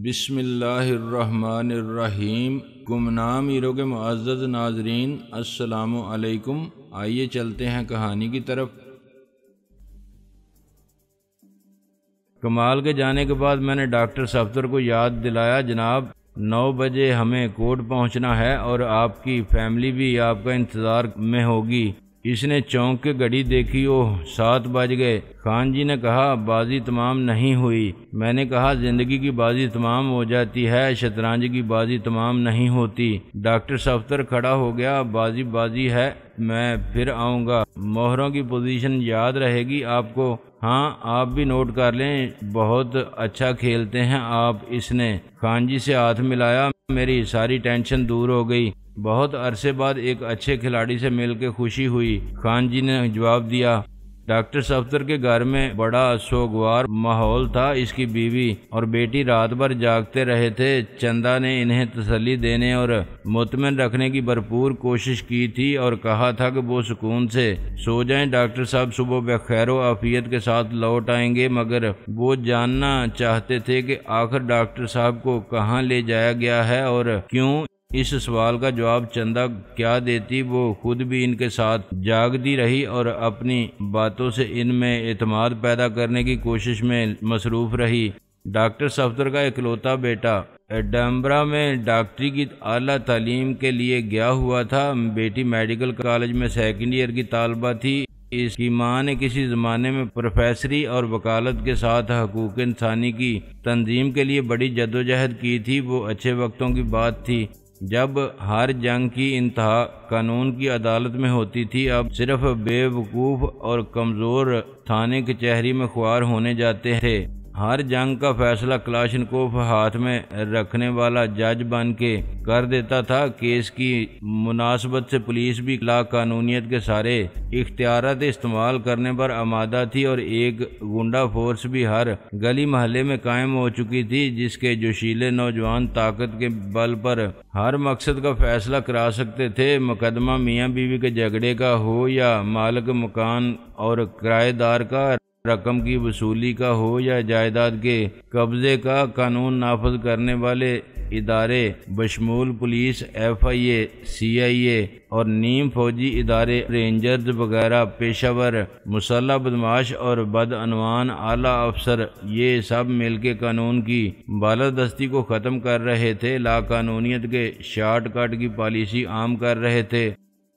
بسم اللہ الرحمن الرحیم۔ گمنام ہیرو کے معزز ناظرین، السلام علیکم۔ آئیے چلتے ہیں کہانی کی طرف۔ کمال کے جانے کے بعد میں نے ڈاکٹر صفدر کو یاد دلایا، جناب 9 بجے ہمیں کوٹ پہنچنا ہے اور آپ کی فیملی بھی آپ کا انتظار میں ہوگی۔ اس نے چونک کے گھڑی دیکھی، 7 بج گئے۔ خان جی نے کہا بازی تمام نہیں ہوئی۔ میں نے کہا زندگی کی بازی تمام ہو جاتی ہے، شطرنج کی بازی تمام نہیں ہوتی۔ ڈاکٹر صفدر کھڑا ہو گیا، بازی بازی ہے، میں پھر آؤں گا۔ مہروں کی پوزیشن یاد رہے گی آپ کو؟ ہاں، آپ بھی نوٹ کر لیں، بہت اچھا کھیلتے ہیں آپ۔ اس نے خان جی سے ہاتھ ملایا، میری ساری ٹینشن دور ہو گئی۔ بہت عرصے بعد ایک اچھے کھلاڑی سے مل کے خوشی ہوئی، خان جی نے جواب دیا۔ ڈاکٹر صفدر کے گھر میں بڑا سوگوار ماحول تھا۔ اس کی بیوی اور بیٹی رات بھر جاگتے رہے تھے۔ چندا نے انہیں تسلی دینے اور مطمئن رکھنے کی بھرپور کوشش کی تھی اور کہا تھا کہ وہ سکون سے سو جائیں، ڈاکٹر صاحب صبح بخیر و عافیت کے ساتھ لوٹ آئیں گے۔ مگر وہ جاننا چاہتے تھے کہ آخر ڈاکٹر صاحب کو کہاں لے جایا گیا ہے اور کیوں۔ اس سوال کا جواب چندا کیا دیتی، وہ خود بھی ان کے ساتھ جاگتی رہی اور اپنی باتوں سے ان میں اعتماد پیدا کرنے کی کوشش میں مصروف رہی۔ ڈاکٹر صفدر کا اکلوتا بیٹا ایڈنبرا میں ڈاکٹری کی اعلیٰ تعلیم کے لیے گیا ہوا تھا۔ بیٹی میڈیکل کالج میں 2nd ایئر کی طالبہ تھی۔ اس کی ماں نے کسی زمانے میں پروفیسری اور وکالت کے ساتھ حقوق انسانی کی تنظیم کے لیے بڑی جدوجہد کی تھی۔ وہ اچھے وقتوں کی بات تھی جب ہر جنگ کی انتہا قانون کی عدالت میں ہوتی تھی۔ اب صرف بے وقوف اور کمزور تھانے کچہری میں خوار ہونے جاتے تھے۔ ہر جنگ کا فیصلہ کلاشنکوف ہاتھ میں رکھنے والا جج بن کے کر دیتا تھا۔ کیس کی مناسبت سے پولیس بھی لا قانونیت کے سارے اختیارات استعمال کرنے پر آمادہ تھی اور ایک گنڈا فورس بھی ہر گلی محلے میں قائم ہو چکی تھی، جس کے جوشیلے نوجوان طاقت کے بل پر ہر مقصد کا فیصلہ کرا سکتے تھے۔ مقدمہ میاں بیوی کے جھگڑے کا ہو یا مالک مکان اور کرایہ دار کا، رقم کی وصولی کا ہو یا جائیداد کے قبضے کا، قانون نافذ کرنے والے ادارے بشمول پولیس، FIA، CIA اور نیم فوجی ادارے، رینجرز وغیرہ، پیشہ ور مسلح بدماش اور بدعنوان اعلیٰ افسر، یہ سب مل کے قانون کی بالادستی کو ختم کر رہے تھے، لا قانونیت کے شارٹ کٹ کی پالیسی عام کر رہے تھے۔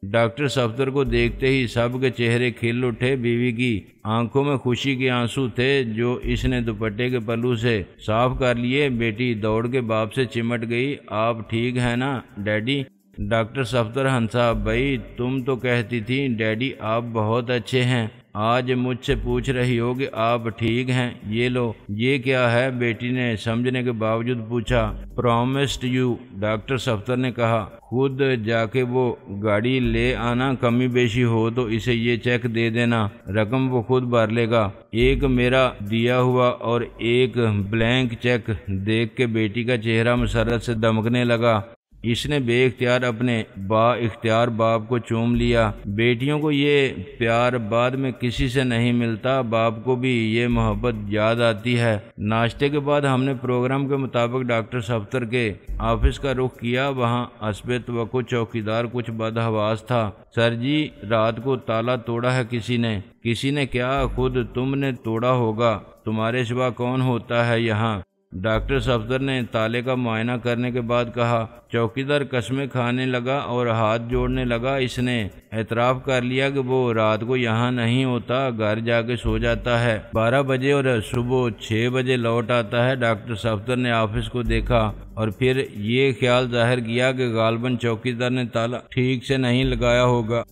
ڈاکٹر صفدر کو دیکھتے ہی سب کے چہرے کھل اٹھے۔ بیوی کی آنکھوں میں خوشی کے آنسو تھے جو اس نے دوپٹے کے پلو سے صاف کر لیے۔ بیٹی دوڑ کے باپ سے چمٹ گئی، آپ ٹھیک ہیں نا ڈیڈی؟ ڈاکٹر صفدر ہنسا، بھائی تم تو کہتی تھی ڈیڈی آپ بہت اچھے ہیں، آج مجھ سے پوچھ رہی ہو کہ آپ ٹھیک ہیں۔ یہ لو، یہ کیا ہے؟ بیٹی نے سمجھنے کے باوجود پوچھا۔ پرومسڈ یو، ڈاکٹر صفدر نے کہا، خود جا کے وہ گاڑی لے آنا، کمی بیشی ہو تو اسے یہ چیک دے دینا، رقم وہ خود بھر لے گا۔ ایک میرا دیا ہوا اور ایک بلینک چیک دیکھ کے بیٹی کا چہرہ مسرت سے دمکنے لگا۔ اس نے بے اختیار اپنے با اختیار باپ کو چوم لیا۔ بیٹیوں کو یہ پیار بعد میں کسی سے نہیں ملتا، باپ کو بھی یہ محبت یاد آتی ہے۔ ناشتے کے بعد ہم نے پروگرام کے مطابق ڈاکٹر صفدر کے آفس کا رخ کیا۔ وہاں حسب توقع چوکیدار کچھ بدحواس تھا۔ سر جی، رات کو تالا توڑا ہے کسی نے۔ کسی نے کیا؟ خود تم نے توڑا ہوگا، تمہارے سوا کون ہوتا ہے یہاں؟ ڈاکٹر صفدر نے تالے کا معائنہ کرنے کے بعد کہا۔ چوکیدار قسمیں کھانے لگا اور ہاتھ جوڑنے لگا۔ اس نے اعتراف کر لیا کہ وہ رات کو یہاں نہیں ہوتا، گھر جا کے سو جاتا ہے، 12 بجے اور صبح 6 بجے لوٹ آتا ہے۔ ڈاکٹر صفدر نے آفس کو دیکھا اور پھر یہ خیال ظاہر کیا کہ غالباً چوکیدار نے تالا ٹھیک سے نہیں لگایا ہوگا۔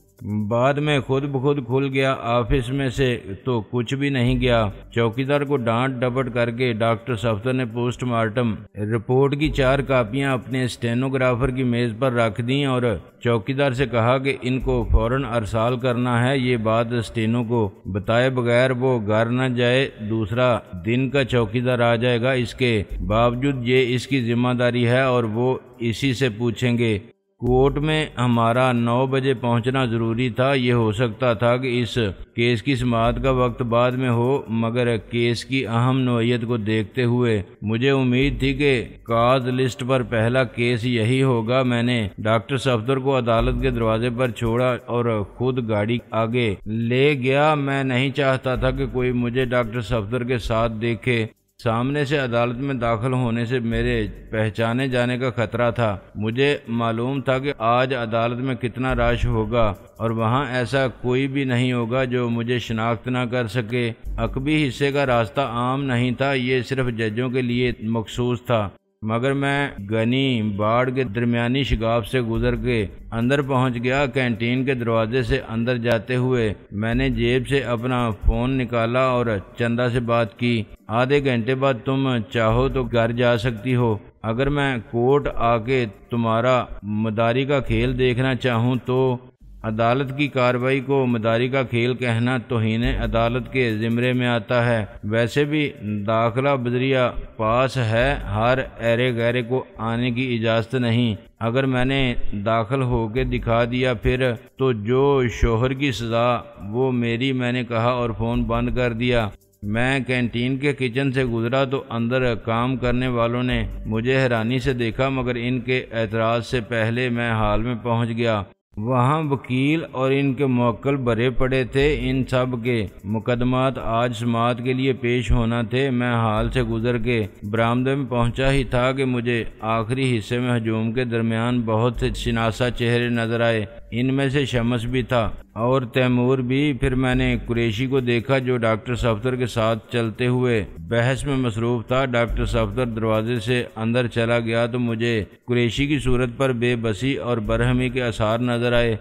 بعد میں خود بخود کھل گیا، آفس میں سے تو کچھ بھی نہیں گیا۔ چوکیدار کو ڈانٹ ڈپٹ کر کے ڈاکٹر صفدر نے پوسٹ مارٹم رپورٹ کی 4 کاپیاں اپنے اسٹینوگرافر کی میز پر رکھ دیں اور چوکیدار سے کہا کہ ان کو فوراً ارسال کرنا ہے۔ یہ بات اسٹینو کو بتائے بغیر وہ گھر نہ جائے، دوسرا دن کا چوکیدار آ جائے گا۔ اس کے باوجود یہ اس کی ذمہ داری ہے اور وہ اسی سے پوچھیں گے۔ کورٹ میں ہمارا 9 بجے پہنچنا ضروری تھا۔ یہ ہو سکتا تھا کہ اس کیس کی سماعت کا وقت بعد میں ہو، مگر کیس کی اہم نوعیت کو دیکھتے ہوئے مجھے امید تھی کہ کاز لسٹ پر پہلا کیس یہی ہوگا۔ میں نے ڈاکٹر صفدر کو عدالت کے دروازے پر چھوڑا اور خود گاڑی آگے لے گیا۔ میں نہیں چاہتا تھا کہ کوئی مجھے ڈاکٹر صفدر کے ساتھ دیکھے۔ سامنے سے عدالت میں داخل ہونے سے میرے پہچانے جانے کا خطرہ تھا۔ مجھے معلوم تھا کہ آج عدالت میں کتنا رش ہوگا اور وہاں ایسا کوئی بھی نہیں ہوگا جو مجھے شناخت نہ کر سکے۔ عقبی حصے کا راستہ عام نہیں تھا، یہ صرف ججوں کے لیے مخصوص تھا، مگر میں گنی باڑ کے درمیانی شگاف سے گزر کے اندر پہنچ گیا۔ کینٹین کے دروازے سے اندر جاتے ہوئے میں نے جیب سے اپنا فون نکالا اور چندہ سے بات کی۔ آدھے گھنٹے بعد تم چاہو تو گھر جا سکتی ہو۔ اگر میں کورٹ آ کے تمہارا مداری کا کھیل دیکھنا چاہوں تو عدالت کی کارروائی کو مداری کا کھیل کہنا توہین عدالت کے زمرے میں آتا ہے۔ ویسے بھی داخلہ بذریعہ پاس ہے، ہر ایرے غیرے کو آنے کی اجازت نہیں۔ اگر میں نے داخل ہو کے دکھا دیا پھر تو جو شوہر کی سزا وہ میری، میں نے کہا اور فون بند کر دیا۔ میں کینٹین کے کچن سے گزرا تو اندر کام کرنے والوں نے مجھے حیرانی سے دیکھا، مگر ان کے اعتراض سے پہلے میں ہال میں پہنچ گیا۔ وہاں وکیل اور ان کے موکل بھرے پڑے تھے۔ ان سب کے مقدمات آج سماعت کے لیے پیش ہونا تھے۔ میں ہال سے گزر کے برآمدے میں پہنچا ہی تھا کہ مجھے آخری حصے میں ہجوم کے درمیان بہت سے شناسا چہرے نظر آئے۔ ان میں سے شمس بھی تھا اور تیمور بھی۔ پھر میں نے قریشی کو دیکھا جو ڈاکٹر صفدر کے ساتھ چلتے ہوئے بحث میں مصروف تھا۔ ڈاکٹر صفدر دروازے سے اندر چلا گیا تو مجھے قریشی کی صورت پر بے بسی اور برہمی کے آثار نظر آئے۔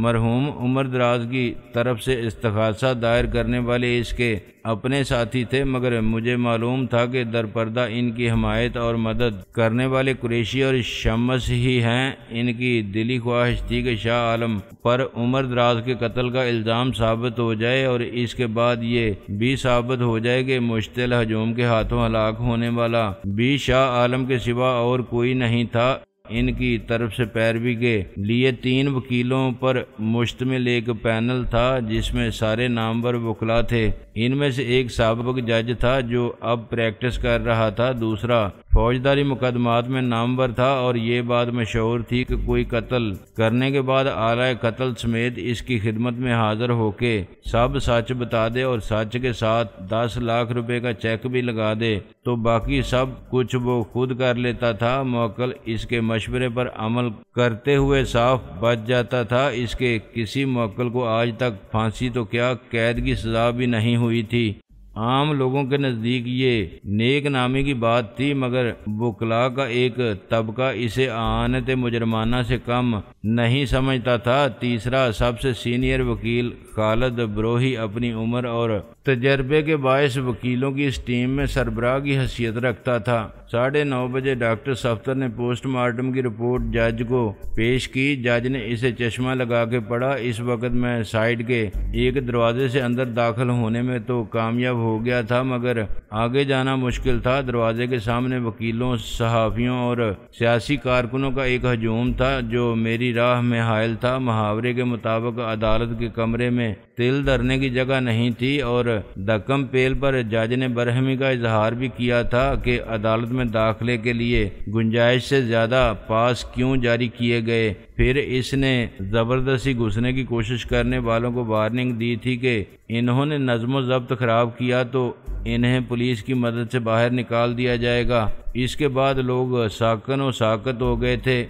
مرحوم عمر دراز کی طرف سے استغاثہ دائر کرنے والے اس کے اپنے ساتھی تھے، مگر مجھے معلوم تھا کہ درپردہ ان کی حمایت اور مدد کرنے والے قریشی اور شمس ہی ہیں۔ ان کی دلی خواہش تھی کہ شاہ عالم پر عمر دراز کے قتل کا الزام ثابت ہو جائے اور اس کے بعد یہ بھی ثابت ہو جائے کہ مشتعل ہجوم کے ہاتھوں ہلاک ہونے والا بھی شاہ عالم کے سوا اور کوئی نہیں تھا۔ ان کی طرف سے پیروی کے لیے 3 وکیلوں پر مشتمل ایک پینل تھا جس میں سارے نامور وکلاء تھے۔ ان میں سے ایک سابق جج تھا جو اب پریکٹس کر رہا تھا، دوسرا فوجداری مقدمات میں نامور تھا اور یہ بات مشہور تھی کہ کوئی قتل کرنے کے بعد آلہ قتل سمیت اس کی خدمت میں حاضر ہو کے سب سچ بتا دے اور سچ کے ساتھ 10 لاکھ روپے کا چیک بھی لگا دے تو باقی سب کچھ وہ خود کر لیتا تھا۔ موکل اس کے مشورے پر عمل کرتے ہوئے صاف بچ جاتا تھا۔ اس کے کسی موکل کو آج تک پھانسی تو کیا قید کی سزا بھی نہیں ہوئی تھی۔ عام لوگوں کے نزدیک یہ نیک نامی کی بات تھی، مگر وکلاء کا ایک طبقہ اسے اعانت مجرمانہ سے کم نہیں سمجھتا تھا۔ تیسرا سب سے سینئر وکیل خالد بروہی اپنی عمر اور تجربے کے باعث وکیلوں کی اس ٹیم میں سربراہ کی حیثیت رکھتا تھا۔ 9:30 بجے ڈاکٹر صفدر نے پوسٹ مارٹم کی رپورٹ جج کو پیش کی۔ جج نے اسے چشمہ لگا کے پڑھا۔ اس وقت میں سائیڈ کے ایک دروازے سے اندر داخل ہونے میں تو کامیاب ہو گیا تھا، مگر آگے جانا مشکل تھا۔ دروازے کے سامنے وکیلوں، صحافیوں اور سیاسی کارکنوں کا ایک ہجوم تھا جو میری راہ میں حائل تھا۔ محاورے کے مطابق عدالت کے کمرے میں تل دھرنے کی جگہ نہیں تھی اور دکم پیل پر جج نے برہمی کا اظہار بھی کیا تھا کہ عدالت میں داخلے کے لیے گنجائش سے زیادہ پاس کیوں جاری کیے گئے۔ پھر اس نے زبردستی گھسنے کی کوشش کرنے والوں کو وارننگ دی تھی کہ انہوں نے نظم و ضبط خراب کیا تو انہیں پولیس کی مدد سے باہر نکال دیا جائے گا۔ اس کے بعد لوگ ساکن و ساکت ہو گئے تھے۔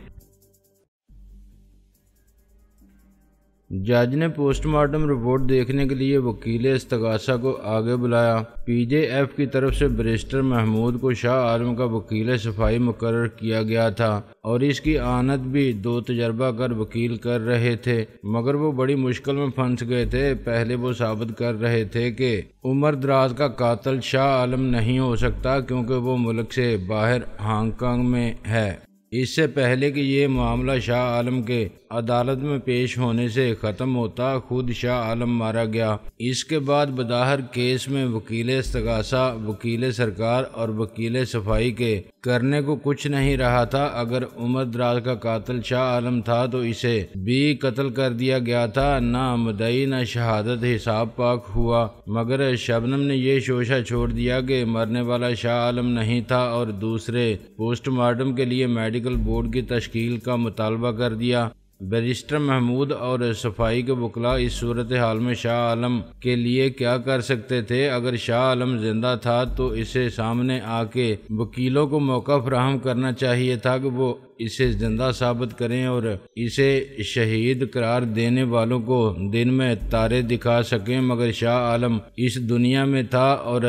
جج نے پوسٹ مارٹم رپورٹ دیکھنے کے لیے وکیل استغاثہ کو آگے بلایا۔ پی جے ایف کی طرف سے بیرسٹر محمود کو شاہ عالم کا وکیل صفائی مقرر کیا گیا تھا اور اس کی اعانت بھی 2 تجربہ کار وکیل کر رہے تھے، مگر وہ بڑی مشکل میں پھنس گئے تھے۔ پہلے وہ ثابت کر رہے تھے کہ عمر دراز کا قاتل شاہ عالم نہیں ہو سکتا کیونکہ وہ ملک سے باہر ہانگ کانگ میں ہے۔ اس سے پہلے کہ یہ معاملہ شاہ عالم کے عدالت میں پیش ہونے سے ختم ہوتا، خود شاہ عالم مارا گیا۔ اس کے بعد بظاہر کیس میں وکیل استغاثہ، وکیل سرکار اور وکیل صفائی کے کرنے کو کچھ نہیں رہا تھا۔ اگر عمر دراز کا قاتل شاہ عالم تھا تو اسے بھی قتل کر دیا گیا تھا، نہ مدعی نہ شہادت، حساب پاک ہوا۔ مگر شبنم نے یہ شوشہ چھوڑ دیا کہ مرنے والا شاہ عالم نہیں تھا اور دوسرے پوسٹ مارٹم کے لیے میڈیکل بورڈ کی تشکیل کا مطالبہ کر دیا۔ بیرسٹر محمود اور صفائی کے وکلاء اس صورتحال میں شاہ عالم کے لیے کیا کر سکتے تھے؟ اگر شاہ عالم زندہ تھا تو اسے سامنے آ کے وکیلوں کو موقع فراہم کرنا چاہیے تھا کہ وہ اسے زندہ ثابت کریں اور اسے شہید قرار دینے والوں کو دن میں تارے دکھا سکیں، مگر شاہ عالم اس دنیا میں تھا اور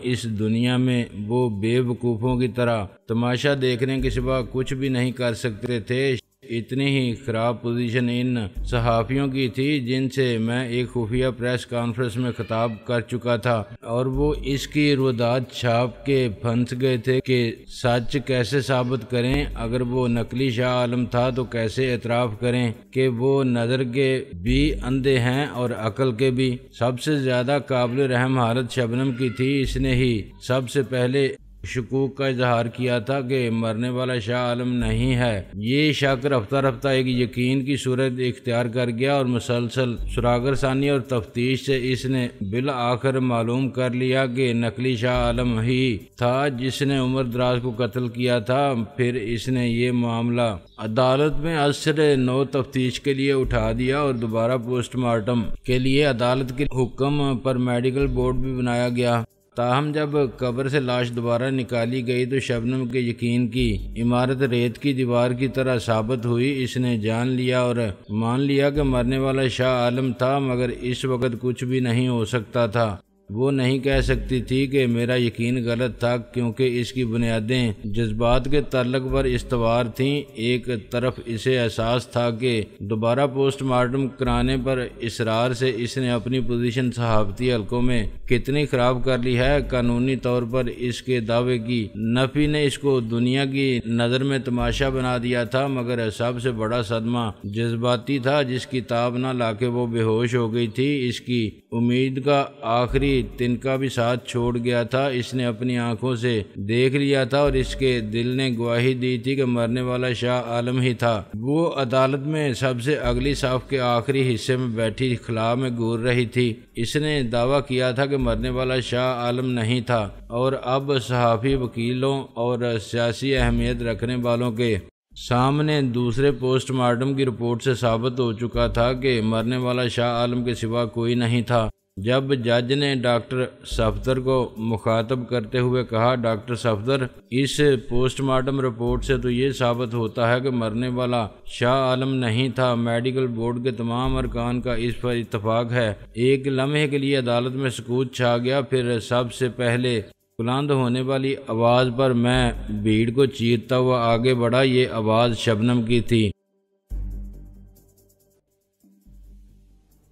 اس دنیا میں وہ بے وقوفوں کی طرح تماشا دیکھنے کے سوا کچھ بھی نہیں کر سکتے تھے۔ اتنی ہی خراب پوزیشن ان صحافیوں کی تھی جن سے میں ایک خفیہ پریس کانفرنس میں خطاب کر چکا تھا، اور وہ اس کی روایات چھاپ کے پھنس گئے تھے کہ سچ کیسے ثابت کریں۔ اگر وہ نقلی شاہ عالم تھا تو کیسے اعتراف کریں کہ وہ نظر کے بھی اندھے ہیں اور عقل کے بھی؟ سب سے زیادہ قابل رحم حالت شبنم کی تھی۔ اس نے ہی سب سے پہلے شکوک کا اظہار کیا تھا کہ مرنے والا شاہ عالم نہیں ہے۔ یہ شک رفتہ رفتہ ایک یقین کی صورت اختیار کر گیا اور مسلسل سراغ رسانی اور تفتیش سے اس نے بالآخر معلوم کر لیا کہ نقلی شاہ عالم ہی تھا جس نے عمر دراز کو قتل کیا تھا۔ پھر اس نے یہ معاملہ عدالت میں ازسر نو تفتیش کے لیے اٹھا دیا اور دوبارہ پوسٹ مارٹم کے لیے عدالت کے حکم پر میڈیکل بورڈ بھی بنایا گیا۔ تاہم جب قبر سے لاش دوبارہ نکالی گئی تو شبنم کے یقین کی عمارت ریت کی دیوار کی طرح ثابت ہوئی۔ اس نے جان لیا اور مان لیا کہ مرنے والا شاہ عالم تھا، مگر اس وقت کچھ بھی نہیں ہو سکتا تھا۔ وہ نہیں کہہ سکتی تھی کہ میرا یقین غلط تھا، کیونکہ اس کی بنیادیں جذبات کے تعلق پر استوار تھیں۔ ایک طرف اسے احساس تھا کہ دوبارہ پوسٹ مارٹم کرانے پر اصرار سے اس نے اپنی پوزیشن صحافتی حلقوں میں کتنی خراب کر لی ہے۔ قانونی طور پر اس کے دعوے کی نفی نے اس کو دنیا کی نظر میں تماشا بنا دیا تھا، مگر سب سے بڑا صدمہ جذباتی تھا، جس کی تاب نہ لا کے وہ بے ہوش ہو گئی تھی۔ اس کی امید کا آخری تنکا بھی ساتھ چھوڑ گیا تھا۔ اس نے اپنی آنکھوں سے دیکھ لیا تھا اور اس کے دل نے گواہی دی تھی کہ مرنے والا شاہ عالم ہی تھا۔ وہ عدالت میں سب سے اگلی صف کے آخری حصے میں بیٹھی خلا میں گور رہی تھی۔ اس نے دعویٰ کیا تھا کہ مرنے والا شاہ عالم نہیں تھا، اور اب صحافی، وکیلوں اور سیاسی اہمیت رکھنے والوں کے سامنے دوسرے پوسٹ مارٹم کی رپورٹ سے ثابت ہو چکا تھا کہ مرنے والا شاہ عالم کے سوا کوئی نہیں تھا۔ جب جج نے ڈاکٹر صفدر کو مخاطب کرتے ہوئے کہا، ڈاکٹر صفدر، اس پوسٹ مارٹم رپورٹ سے تو یہ ثابت ہوتا ہے کہ مرنے والا شاہ عالم نہیں تھا۔ میڈیکل بورڈ کے تمام ارکان کا اس پر اتفاق ہے۔ ایک لمحے کے لیے عدالت میں سکوت چھا گیا، پھر سب سے پہلے بلند ہونے والی آواز پر میں بھیڑ کو چیرتا ہوا آگے بڑھا۔ یہ آواز شبنم کی تھی۔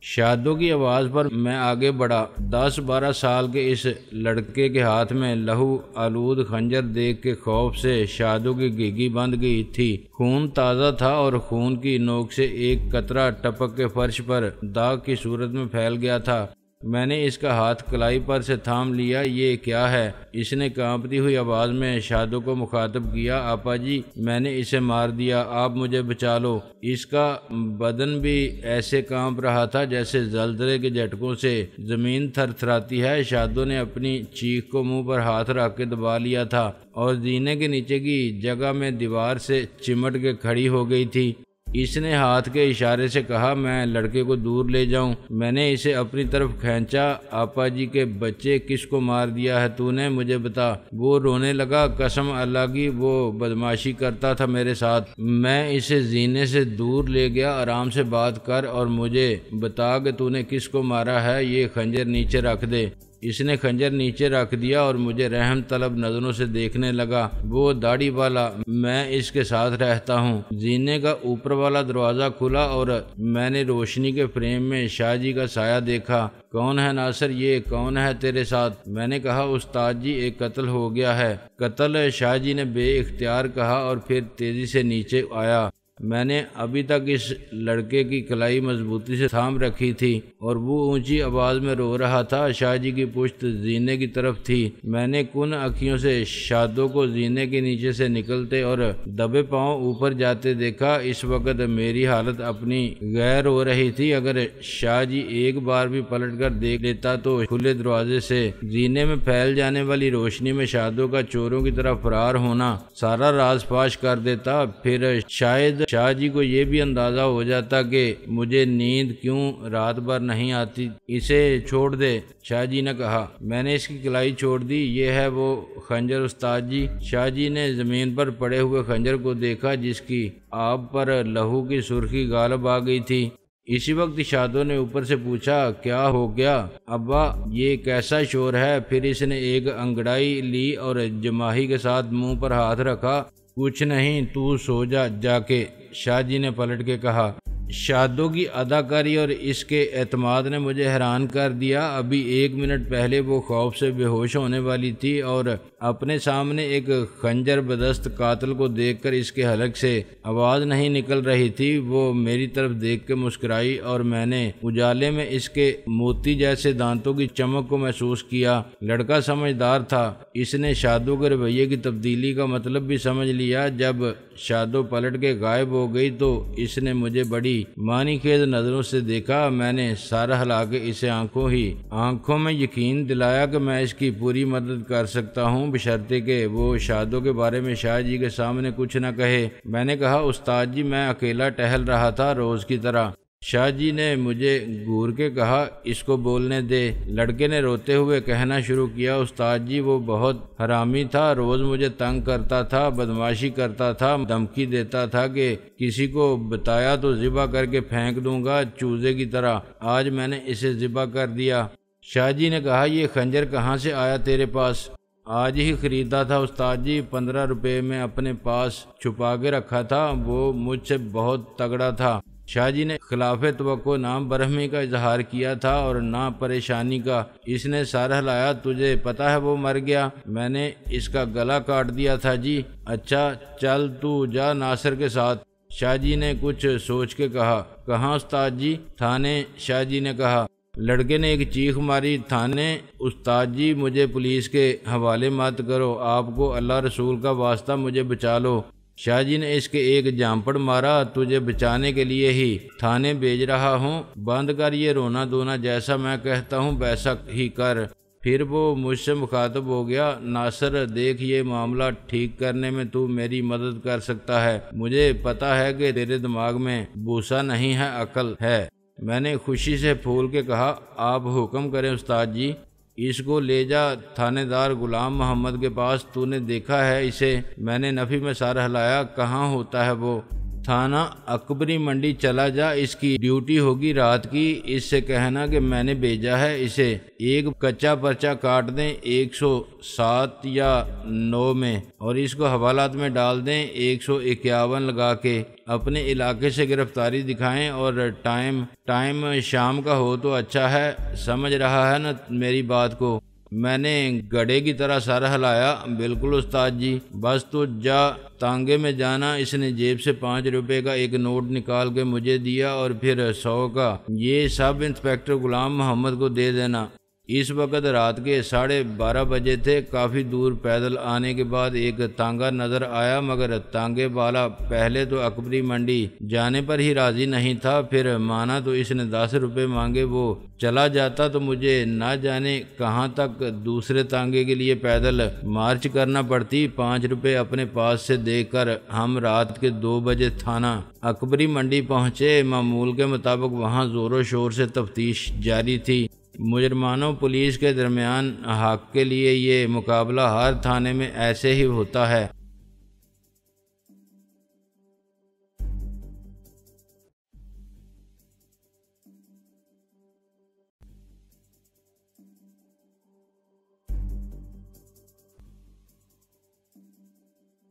شادو کی آواز پر میں آگے بڑھا۔ 10-12 سال کے اس لڑکے کے ہاتھ میں لہو آلود خنجر دیکھ کے خوف سے شادو کی گھیگی بند گئی تھی۔ خون تازہ تھا اور خون کی نوک سے ایک قطرہ ٹپک کے فرش پر داغ کی صورت میں پھیل گیا تھا۔ میں نے اس کا ہاتھ کلائی پر سے تھام لیا۔ یہ کیا ہے؟ اس نے کانپتی ہوئی آواز میں شادو کو مخاطب کیا۔ آپا جی، میں نے اسے مار دیا، آپ مجھے بچا لو۔ اس کا بدن بھی ایسے کانپ رہا تھا جیسے زلزلے کے جھٹکوں سے زمین تھر تھراتی ہے۔ شادو نے اپنی چیخ کو منہ پر ہاتھ رکھ کے دبا لیا تھا اور زینے کے نیچے کی جگہ میں دیوار سے چمٹ کے کھڑی ہو گئی تھی۔ اس نے ہاتھ کے اشارے سے کہا، میں لڑکے کو دور لے جاؤں۔ میں نے اسے اپنی طرف کھینچا۔ آپا جی کے بچے کس کو مار دیا ہے تو نے؟ مجھے بتا۔ وہ رونے لگا۔ قسم اللہ کی وہ بدماشی کرتا تھا میرے ساتھ۔ میں اسے زینے سے دور لے گیا۔ آرام سے بات کر اور مجھے بتا کہ تو نے کس کو مارا ہے۔ یہ خنجر نیچے رکھ دے۔ اس نے خنجر نیچے رکھ دیا اور مجھے رحم طلب نظروں سے دیکھنے لگا۔ وہ داڑھی والا، میں اس کے ساتھ رہتا ہوں۔ زینے کا اوپر والا دروازہ کھلا اور میں نے روشنی کے فریم میں شاہ جی کا سایہ دیکھا۔ کون ہے ناصر؟ یہ کون ہے تیرے ساتھ؟ میں نے کہا استاد جی ایک قتل ہو گیا ہے۔ قتل؟ شاہ جی نے بے اختیار کہا اور پھر تیزی سے نیچے آیا۔ میں نے ابھی تک اس لڑکے کی کلائی مضبوطی سے تھام رکھی تھی اور وہ اونچی آواز میں رو رہا تھا۔ شاہ جی کی پشت زینے کی طرف تھی۔ میں نے کن اکھیوں سے شادو کو زینے کے نیچے سے نکلتے اور دبے پاؤں اوپر جاتے دیکھا۔ اس وقت میری حالت اپنی غیر ہو رہی تھی۔ اگر شاہ جی ایک بار بھی پلٹ کر دیکھ لیتا تو کھلے دروازے سے زینے میں پھیل جانے والی روشنی میں شادو کا چوروں کی طرح فرار ہونا سارا راز فاش کر دیتا۔ پھر شاید شاہ جی کو یہ بھی اندازہ ہو جاتا کہ مجھے نیند کیوں رات بھر نہیں آتی۔ اسے چھوڑ دے، شاہ جی نے کہا۔ میں نے اس کی کلائی چھوڑ دی۔ یہ ہے وہ خنجر استاد جی۔ شاہ جی نے زمین پر پڑے ہوئے خنجر کو دیکھا جس کی آب پر لہو کی سرخی غالب آ گئی تھی۔ اسی وقت شادو نے اوپر سے پوچھا کیا ہو گیا ابا؟ یہ کیسا شور ہے؟ پھر اس نے ایک انگڑائی لی اور جماہی کے ساتھ منہ پر ہاتھ رکھا۔ کچھ نہیں، تو سو جا کے، شاہ جی نے پلٹ کے کہا۔ شادو کی اداکاری اور اس کے اعتماد نے مجھے حیران کر دیا۔ ابھی 1 منٹ پہلے وہ خوف سے بے ہوش ہونے والی تھی اور اپنے سامنے ایک خنجر بدست قاتل کو دیکھ کر اس کے حلق سے آواز نہیں نکل رہی تھی۔ وہ میری طرف دیکھ کے مسکرائی اور میں نے اجالے میں اس کے موتی جیسے دانتوں کی چمک کو محسوس کیا۔ لڑکا سمجھدار تھا۔ اس نے شادو کے رویے کی تبدیلی کا مطلب بھی سمجھ لیا۔ جب شادو پلٹ کے غائب ہو گئی تو اس نے مجھے بڑی معنی خیز نظروں سے دیکھا۔ میں نے سر ہلا کے اسے آنکھوں میں یقین دلایا کہ میں اس کی پوری مدد کر سکتا ہوں بشرطے کہ وہ شادو کے بارے میں شاہ جی کے سامنے کچھ نہ کہے۔ میں نے کہا استاد جی میں اکیلا ٹہل رہا تھا روز کی طرح۔ شاہ جی نے مجھے گور کے کہا اس کو بولنے دے۔ لڑکے نے روتے ہوئے کہنا شروع کیا استاد جی وہ بہت حرامی تھا، روز مجھے تنگ کرتا تھا، بدمعاشی کرتا تھا، دھمکی دیتا تھا کہ کسی کو بتایا تو ذبح کر کے پھینک دوں گا چوزے کی طرح۔ آج میں نے اسے ذبح کر دیا۔ شاہ جی نے کہا یہ خنجر کہاں سے آیا تیرے پاس؟ آج ہی خریدا تھا استاد جی، 15 روپے میں اپنے پاس چھپا کے رکھا تھا۔ وہ مجھ سے بہت تگڑا تھا۔ شاہ جی نے خلاف توقع نہ برہمی کا اظہار کیا تھا اور نہ پریشانی کا۔ اس نے سر ہلایا۔ تجھے پتا ہے وہ مر گیا؟ میں نے اس کا گلا کاٹ دیا تھا جی۔ اچھا چل تو جا ناصر کے ساتھ، شاہ جی نے کچھ سوچ کے کہا۔ کہاں استاد جی؟ تھانے، شاہ جی نے کہا۔ لڑکے نے ایک چیخ ماری۔ تھانے؟ استاد جی مجھے پولیس کے حوالے مت کرو، آپ کو اللہ رسول کا واسطہ مجھے بچا لو۔ شاہ جی نے اس کے ایک جھامپڑ مارا۔ تجھے بچانے کے لیے ہی تھانے بھیج رہا ہوں، بند کر یہ رونا دھونا، جیسا میں کہتا ہوں ویسا ہی کر۔ پھر وہ مجھ سے مخاطب ہو گیا۔ ناصر دیکھ یہ معاملہ ٹھیک کرنے میں تو میری مدد کر سکتا ہے۔ مجھے پتا ہے کہ تیرے دماغ میں بوسہ نہیں ہے، عقل ہے۔ میں نے خوشی سے پھول کے کہا آپ حکم کریں استاد جی۔ اس کو لے جا تھانے دار غلام محمد کے پاس، تو نے دیکھا ہے اسے؟ میں نے نفی میں سر ہلایا۔ کہاں ہوتا ہے وہ؟ تھانہ اکبری منڈی چلا جا، اس کی ڈیوٹی ہوگی رات کی۔ اس سے کہنا کہ میں نے بھیجا ہے اسے۔ ایک کچا پرچہ کاٹ دیں 107 یا 9 میں اور اس کو حوالات میں ڈال دیں 151 لگا کے۔ اپنے علاقے سے گرفتاری دکھائیں اور ٹائم شام کا ہو تو اچھا ہے۔ سمجھ رہا ہے نا میری بات کو؟ میں نے گڑے کی طرح سر ہلایا۔ بالکل استاد جی، بس تو جا تانگے میں جانا۔ اس نے جیب سے 5 روپے کا ایک نوٹ نکال کے مجھے دیا اور پھر 100 کا۔ یہ سب انسپیکٹر غلام محمد کو دے دینا۔ اس وقت رات کے 12:30 بجے تھے۔ کافی دور پیدل آنے کے بعد ایک تانگا نظر آیا، مگر تانگے والا پہلے تو اکبری منڈی جانے پر ہی راضی نہیں تھا، پھر مانا تو اس نے 10 روپے مانگے۔ وہ چلا جاتا تو مجھے نہ جانے کہاں تک دوسرے تانگے کے لیے پیدل مارچ کرنا پڑتی۔ 5 روپے اپنے پاس سے دے کر ہم رات کے 2 بجے تھانہ اکبری منڈی پہنچے۔ معمول کے مطابق وہاں زور و شور سے تفتیش جاری تھی۔ مجرمانوں پولیس کے درمیان حق کے لیے یہ مقابلہ ہر تھانے میں ایسے ہی ہوتا ہے۔